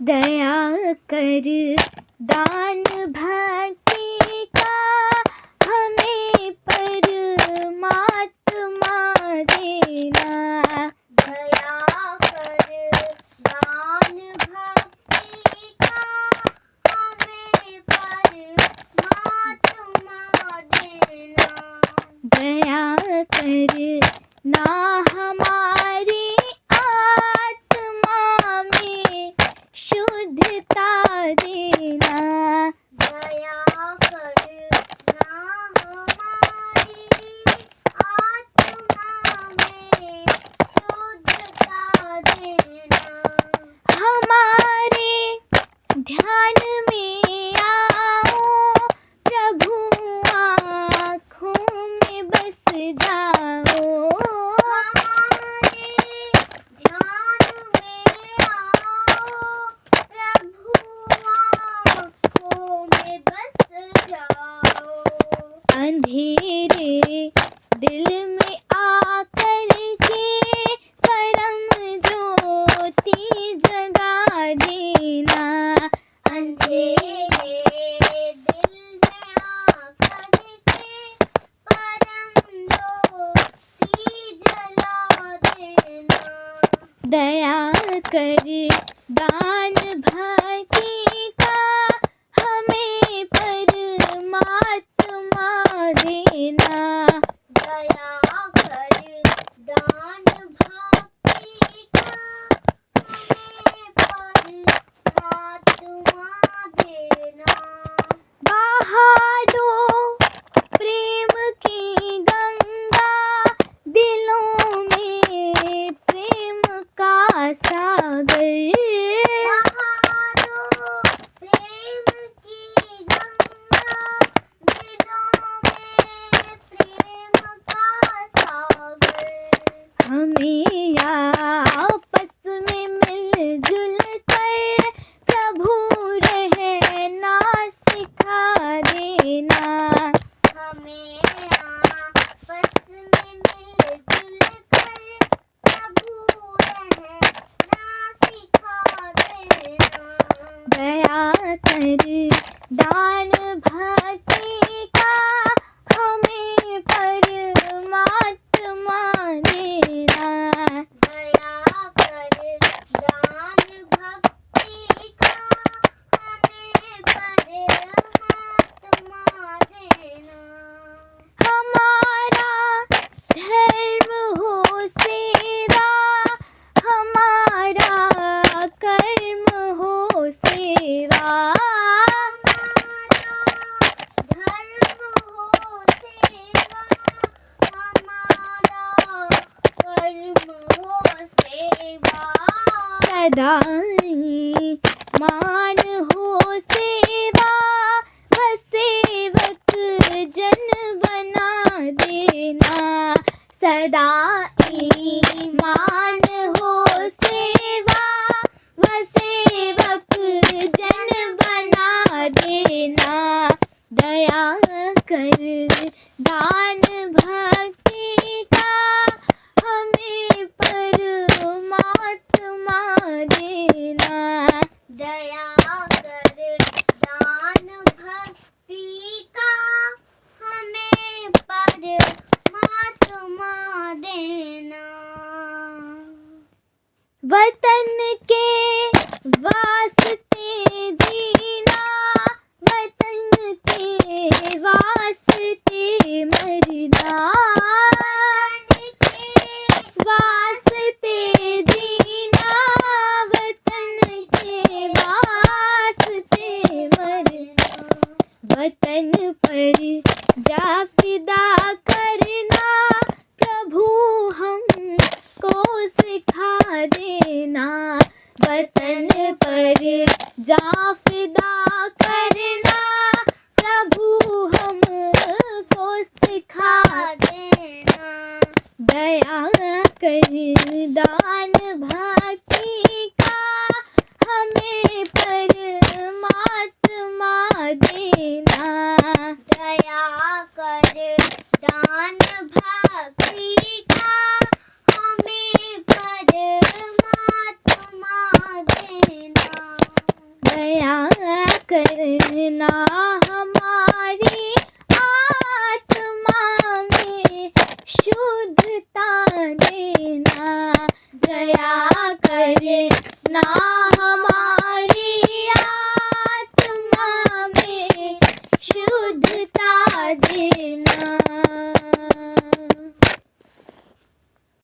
दया कर दान भक्ति का हमें परमात्मा देना। दया कर दान भक्ति का हमें परमात्मा देना। दया कर ना हमारी आत्मा में शुद्धता देना। दया कर ना हमारी आत्मा में शुद्धता देना। हमारे ध्यान में आओ प्रभु, आँखों में बस जाओ। हमारे ध्यान में आओ प्रभु, आँखों में बस जाओ। अंधेरे दिल में आकर के परम ज्योति जगा देना। अंधेरे दिल में आकर के परम ज्योति जला देना। दया कर दान भक्ति का हमें परमात्मा देना। दया कर दान भक्ति का हमें परमात्मा देना। बहा दो प्रेम की गंगा दिलों में प्रेम का सागर। बहारो प्रेम की गंगा दिलों में प्रेम का सागर। हमें आपस में मिलजुल कर प्रभु रहना सिखा देना। हमें आपस में मिलजुल कर प्रभु रहना सिखा देना। दया कर दान भक्ति का हमें परमात्मा देना। दया कर दान भक्ति का हमें परमात्मा देना। हमारा धर्म हो सेवा, हमारा कर्म हो सेवा। हमारा धर्म हो सेवा, हमारा कर्म हो सेवा। सदा मान हो सेवा, व सेवक जन बना देना। सदा ईमान हो सेवा, व सेवक जन बना देना। दया कर दान भक्ति का हमें परमात्मा देना। दया कर दान भक्ति का हमें परमात्मा देना। वतन के वास्ते जीना, वतन के वास्ते मरना। वास्ते जीना, वतन के वास्ते मरना। वतन पर जा फिदा करना प्रभु हमको सिखा देना। वतन पर जा फिदा करना प्रभु हमको सिखा देना। दया कर दान भक्ति का हमें परमात्मा देना। दया कर दान भक्ति का हमें परमात्मा देना। दया करना हमारी आत्मा में शुद्धता देना दया करना हमारी